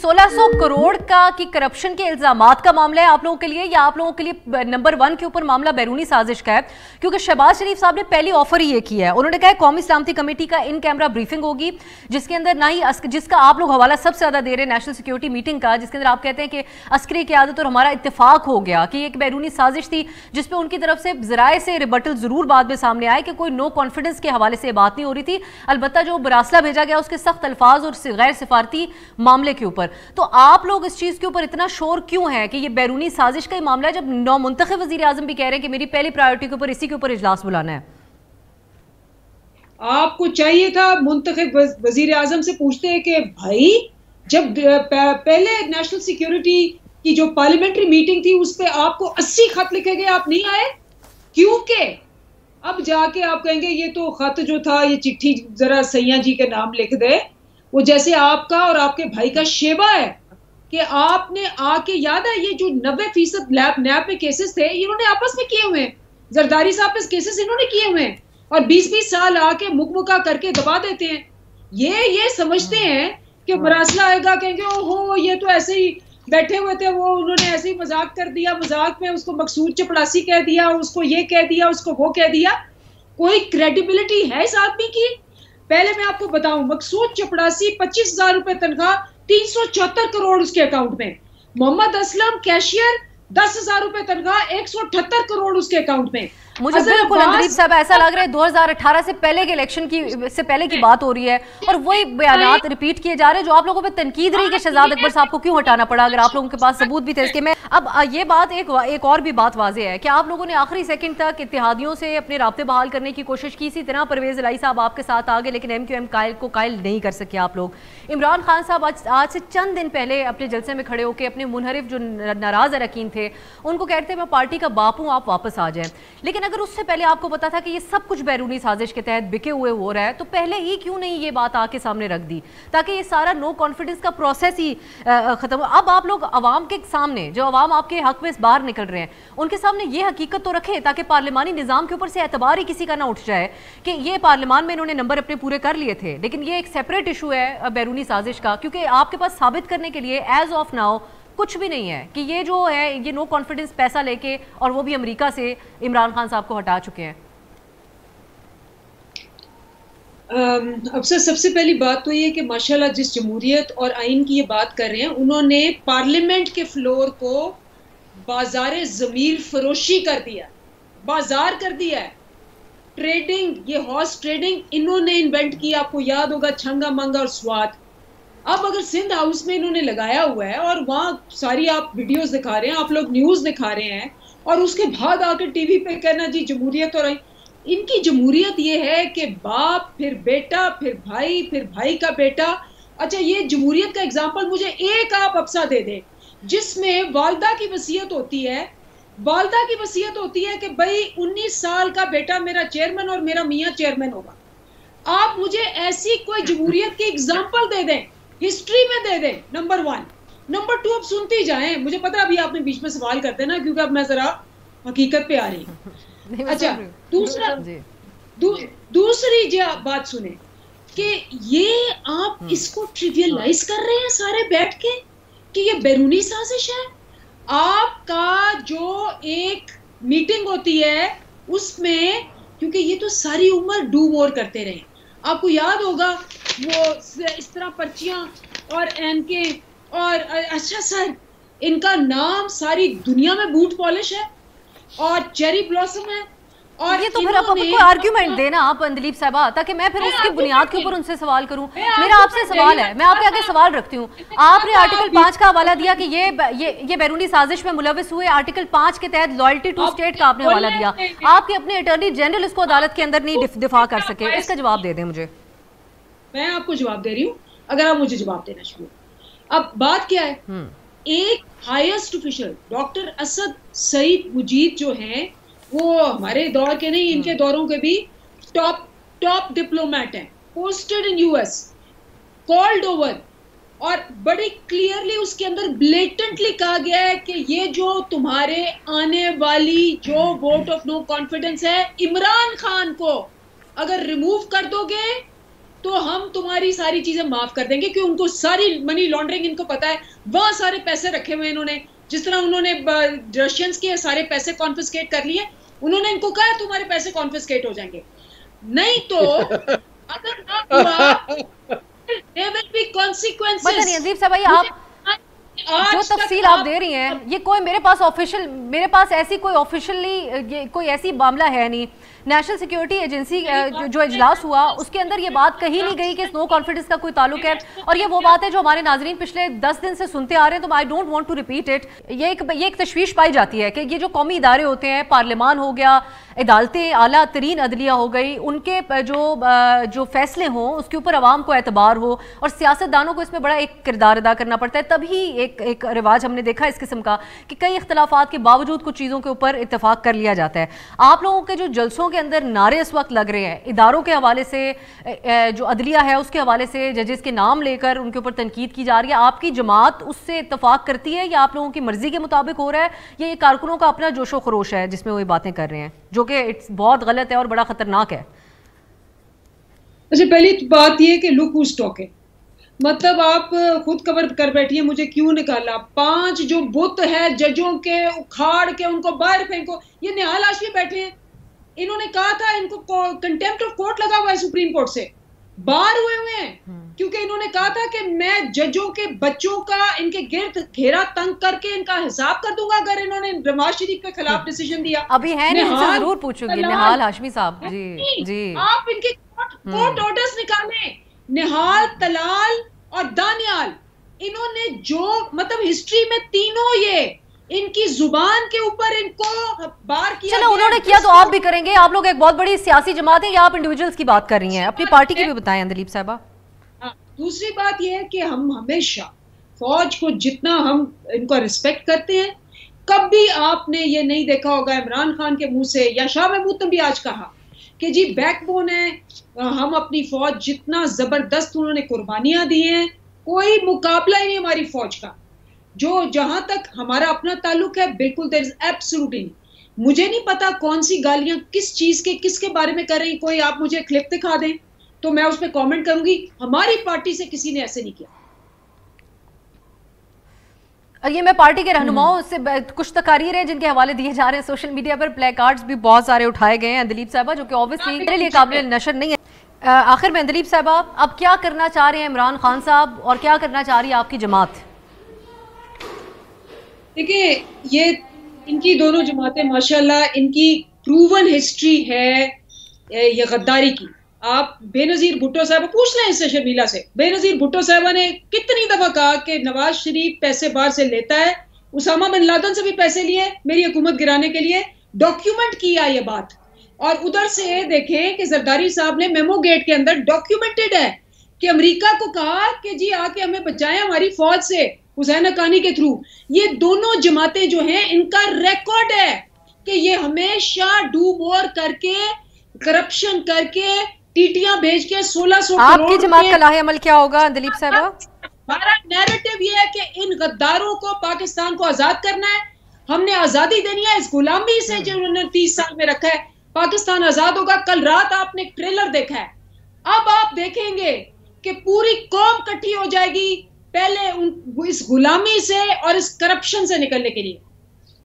1600 करोड़ का की करप्शन के इल्जामात का मामला है आप लोगों के लिए, या आप लोगों के लिए नंबर 1 के ऊपर मामला बैरूनी साजिश का है? क्योंकि शहबाज शरीफ साहब ने पहली ऑफर ही ये किया है, उन्होंने कहा कौमी सलामती कमेटी का इन कैमरा ब्रीफिंग होगी, जिसके अंदर ना ही जिसका आप लोग हवाला सबसे ज्यादा दे रहे हैं नेशनल सिक्योरिटी मीटिंग का, जिसके अंदर आप कहते हैं कि अस्करी क़यादत और हमारा इत्तेफाक हो गया कि एक बैरूनी साजिश थी, जिसपे उनकी तरफ से जराए से रिबटल जरूर बाद में सामने आए कि कोई नो कॉन्फिडेंस के हवाले से बात नहीं हो रही थी, अलबत्ता जो मरासला भेजा गया उसके सख्त अल्फाज और गैर सिफारती मामले के ऊपर। तो आप लोग इस चीज के ऊपर इतना शोर क्यों है कि ये बैरूनी साजिश का ही मामला है, जब नौ मुंतखब वजीर आजम भी कह रहे हैं कि मेरी पहली प्रायोरिटी के ऊपर इसी के ऊपर इजलास बुलाना है? आपको चाहिए था मुंतखब वजीर आजम से पूछते हैं कि भाई जब पहले नेशनल सिक्योरिटी की जो पार्लियामेंट्री मीटिंग थी उस पर आपको 80 खत लिखे गए, आप नहीं आए क्योंकि अब जाके आप कहेंगे ये तो खत जो था ये चिट्ठी जरा सैया जी के नाम लिख दे। वो जैसे आपका और आपके भाई का शेवा है कि आपने आके, याद है ये जो 90% नैब में केसेस थे इन्होंने आपस में किए हुए हैं, जरदारी साहब पे केसेस इन्होंने किए हुए हैं और 20-20 साल आके मुकमुका करके दबा देते हैं। ये समझते हैं कि मरासला आएगा, कहेंगे ओहो ये तो ऐसे ही बैठे हुए थे, वो उन्होंने ऐसे ही मजाक कर दिया, मजाक में उसको मकसूद चपड़ासी कह दिया, उसको ये कह दिया, उसको वो कह दिया। कोई क्रेडिबिलिटी है इस आदमी की? पहले मैं आपको बताऊं, मकसूद चपड़ासी 25,000 रुपए तनख्वाह, 374 करोड़ उसके अकाउंट में। मोहम्मद असलम कैशियर 10,000 रुपए तनख्वाह, 178 करोड़ उसके अकाउंट में। मुझे बिल्कुल अंदरीब साहब ऐसा लग रहा है 2018 से पहले के इलेक्शन से पहले की बात हो रही है और वही बयानात रिपीट किए जा रहे हैं जो आप लोगों पे तनकीद रही कि शहजाद अकबर साहब को क्यों हटाना पड़ा, अगर आप लोगों के पास सबूत भी थे इसके। मैं अब ये बात एक और भी बात वाज़ेह है कि आप लोगों ने आखिरी सेकंड तक इत्तेहादियों से अपने राब्ते बहाल करने की कोशिश की, इसी तरह परवेज इलाही साहब आपके साथ आ गए, लेकिन MQM को कायल नहीं कर सके आप लोग। इमरान खान साहब आज से चंद दिन पहले अपने जलसे में खड़े होकर अपने मुनहरिफ जो नाराज अरकान थे उनको कहते हैं मैं पार्टी का बाप हूँ, आप वापस आ जाएं। लेकिन अगर उससे पहले आपको पता था कि ये सब कुछ बैरूनी साजिश के तहत बिके हुए हो रहा है तो पहले ही क्यों नहीं ये बात आके सामने रख दी ताकि ये सारा नो कॉन्फिडेंस का प्रोसेस ही खत्म हो। अब आप लोग अवाम के सामने, जो अवाम आपके हक में बाहर निकल रहे हैं, उनके सामने ये हकीकत तो रखें ताकि पार्लिमानी निज़ाम के ऊपर से एतबार ही किसी का ना उठ जाए कि ये पार्लियामान में इन्होंने नंबर अपने पूरे कर लिए थे, लेकिन ये एक सेपरेट इशू है बैरूनी साजिश का, क्योंकि आपके पास साबित करने के लिए एज ऑफ नाउ कुछ भी नहीं है कि ये जो है ये नो कॉन्फिडेंस पैसा लेके, और वो भी अमेरिका से, इमरान खान साहब को हटा चुके हैं। अफसर सबसे पहली बात तो ये कि माशाल्लाह जिस जमहूरियत और आइन की ये बात कर रहे हैं, उन्होंने पार्लियामेंट के फ्लोर को बाजार ज़मीर फरोशी कर दिया, बाजार कर दिया है। ट्रेडिंग, ये हॉर्स ट्रेडिंग इन्होंने इन्वेंट की, आपको याद होगा छंगा मंगा और स्वाद। अब अगर सिंध हाउस में इन्होंने लगाया हुआ है और वहाँ सारी आप वीडियोस दिखा रहे हैं, आप लोग न्यूज़ दिखा रहे हैं, और उसके बाद आकर टीवी पे कहना जी जमहूरियत और आइन। इनकी जमहूरियत ये है कि बाप फिर बेटा फिर भाई का बेटा। अच्छा, ये जमहूरियत का एग्जाम्पल मुझे एक आप अफसा दे दें जिसमें वालदा की वसीयत होती है, वालदा की वसीयत होती है कि भाई 19 साल का बेटा मेरा चेयरमैन और मेरा मियाँ चेयरमैन होगा। आप मुझे ऐसी कोई जमहूरियत की एग्जाम्पल दे दें, हिस्ट्री में दे दें, नंबर 1। नंबर 2 अब सुनती जाएं, मुझे पता अभी आपने बीच में सवाल करते हैं ना, क्योंकि अब मैं जरा हकीकत पे आ रही हूँ। अच्छा, दूसरी बात सुने कि ये आप इसको ट्रिवियलाइज कर रहे हैं सारे बैठ के कि ये बैरूनी साजिश है। आपका जो एक मीटिंग होती है उसमें, क्योंकि ये तो सारी उम्र डू वॉर करते रहे, आपको याद होगा वो इस तरह पर्चियां और एनकें और अच्छा सर इनका नाम सारी दुनिया में बूट पॉलिश है और चेरी ब्लॉसम है। और ये तो फिर आप कोई आर्ग्यूमेंट देना आप अंदलीब साहबा, ताकि मैं फिर उसकी बुनियाद के ऊपर उनसे सवाल करूं। मेरा आपसे सवाल है, मैं आपके आगे सवाल रखती हूँ। आपने आर्टिकल 5 का हवाला दिया कि ये बैरूनी साजिश में मुलविस हुए, आर्टिकल 5 के तहत लॉयल्टी टू स्टेट का आपने हवाला दिया। आपके अपने अटॉर्नी जनरल इसको अदालत के अंदर नहीं दिफा कर सके, इसका जवाब दे दें मुझे। मैं आपको जवाब दे रही हूँ, अगर आप मुझे जवाब देना शुरू। अब बात क्या है, एक highest official doctor Asad Saeed Mujeed जो हैं, वो हमारे दौर के नहीं, इनके दौरों के भी टॉप डिप्लोमेट हैं, posted in US, called over, और बड़ी क्लियरली उसके अंदर ब्लेटेंटली कहा गया है कि ये जो तुम्हारे आने वाली जो वोट ऑफ नो कॉन्फिडेंस है, इमरान खान को अगर रिमूव कर दोगे तो हम तुम्हारी सारी चीजें माफ कर देंगे, कि उनको सारी मनी लॉन्ड्रिंग इनको पता है, वहां सारे पैसे रखे हुए इन्होंने, जिस तरह उन्होंने रशियंस के सारे पैसे कॉन्फिस्केट कर लिए, उन्होंने इनको कहा तुम्हारे पैसे कॉन्फिस्केट हो जाएंगे, नहीं तो अगर ना हुआ there will be consequences। मतलब नजीब साहब भाई, आप जो तफसील आप दे रही हैं, ये कोई मेरे पास ऐसी कोई ऑफिशियली कोई ऐसी मामला है नहीं। नेशनल सिक्योरिटी एजेंसी जो इजलास हुआ उसके अंदर ये बात कही नहीं गई कि स्नो कॉन्फिडेंस का कोई ताल्लुक है, और ये वो बात है जो हमारे नाजरीन पिछले 10 दिन से सुनते आ रहे हैं, तो I don't want to repeat it. ये एक तशवीश पाई जाती है कि ये जो कौमी इदारे होते हैं, पार्लियामान हो गया, अदालतें, आला तरीन अदलिया हो गई, उनके जो फैसले हों उसके ऊपर आवाम को एतबार हो, और सियासतदानों को इसमें बड़ा एक किरदार अदा करना पड़ता है। तभी एक रिवाज हमने देखा इस किस्म का कि कई इख्तलाफात के बावजूद कुछ चीज़ों के ऊपर इत्तेफाक कर लिया जाता है। आप लोगों के जो जलसों के अंदर नारे इस वक्त लग रहे हैं, इदारों के हवाले से, जो अदलिया है उसके हवाले से जजेस के नाम लेकर उनके ऊपर तनकीद की जा रही है, आपकी जमात उससे इत्तेफाक करती है या आप लोगों की मर्जी के मुताबिक हो रहा है, या ये कारकुनों का अपना जोशो खरोश है जिसमें वो ये बातें कर रहे हैं, जो कि इट्स बहुत गलत है और बड़ा खतरनाक है? अच्छा, पहली बात ये कि लुक हुज टॉकिंग, मतलब आप खुद कवर कर बैठी है, मुझे क्यों निकाला? 5 जो बुत है जजों के, उखाड़ के उनको बाहर फेंको। ये निहाल हाशमी बैठे हैं, इन्होंने कहा था इनको कंटेम्प्ट ऑफ कोर्ट लगा हुआ है सुप्रीम कोर्ट से, बाहर हुए हैं, क्योंकि इन्होंने कहा था कि मैं जजों के बच्चों का इनके गिर्द घेरा तंग करके इनका हिसाब कर दूंगा अगर इन्होंने नवाज शरीफ के खिलाफ डिसीजन दिया। अभी है नहीं, उनसे जरूर पूछूंगी निहाल हाशमी साहब जी। आप इनके कोर्ट ऑर्डर्स निकालें। निहाल, तलाल और दानियाल, इन्होंने जो मतलब हिस्ट्री में तीनों ये इनकी जुबान के ऊपर इनको बार किया। चलो, उन्होंने किया तो आप भी करेंगे। आप लोग एक बहुत बड़ी सियासी जमात है या आप इंडिविजुअल्स की बात कर रही हैं? अपनी पार्टी की भी बताएं अंदलीब साहबा। दूसरी बात यह है कि हम हमेशा फौज को जितना हम इनको रिस्पेक्ट करते हैं, कभी आपने ये नहीं देखा होगा इमरान खान के मुंह से या शाह महमूद ने भी आज कहा कि जी बैकबोन है, हम अपनी फौज जितना जबरदस्त उन्होंने कुर्बानियां दी हैं, कोई मुकाबला ही नहीं हमारी फौज का। जो जहां तक हमारा अपना ताल्लुक है, बिल्कुल देयर इज एब्सोल्युटली, मुझे नहीं पता कौन सी गालियां किस चीज के किसके बारे में कर रही, कोई आप मुझे क्लिप दिखा दें तो मैं उस पर कमेंट करूंगी। हमारी पार्टी से किसी ने ऐसे नहीं किया। ये मैं पार्टी के रहनुमाओं से कुछ तकारीर हैं जिनके हवाले दिए जा रहे हैं सोशल मीडिया पर, प्ले कार्ड्स भी बहुत सारे उठाए गए हैं अंदलीब साहबा, जो कि ऑब्वियसली मेरे लिए काबिल नशर नहीं है। आखिर में अंदलीब साहबा, अब क्या करना चाह रहे हैं इमरान खान साहब और क्या करना चाह रही है आपकी जमात? देखिए, ये इनकी दोनों जमातें माशाल्लाह, इनकी प्रूवन हिस्ट्री है ये गद्दारी की। आप बेनजीर भुट्टो साहब पूछ लें इससे, शर्मिला से, बेनजीर भुट्टो साहबा ने कितनी दफा कहा कि नवाज शरीफ पैसे बाहर से लेता है, उसामा बिन लादेन से भी पैसे लिए मेरी हुकूमत गिराने के लिए, डॉक्यूमेंट किया ये बात। और उधर से देखें कि जरदारी साहब ने मेमो गेट के अंदर डॉक्यूमेंटेड है कि अमेरिका को कहा कि जी आके हमें बचाएं हमारी फौज से, हुसैन हक्कानी के थ्रू। ये दोनों जमातें जो हैं, इनका रिकॉर्ड है कि ये हमेशा डू मोर करके, करप्शन करके, टीटियां भेज के 1600 आपकी जमात का लाहे अमल क्या होगा अंदलीब साहबा? हमारा नैरेटिव ये है कि इन गद्दारों को, पाकिस्तान को आजाद करना है, हमने आजादी देनी है इस गुलामी से जो उन्होंने 30 साल में रखा है। पाकिस्तान आजाद होगा। कल रात आपने एक ट्रेलर देखा है, अब आप देखेंगे कि पूरी कौम इकट्ठी हो जाएगी पहले इस गुलामी से और इस करप्शन से निकलने के लिए।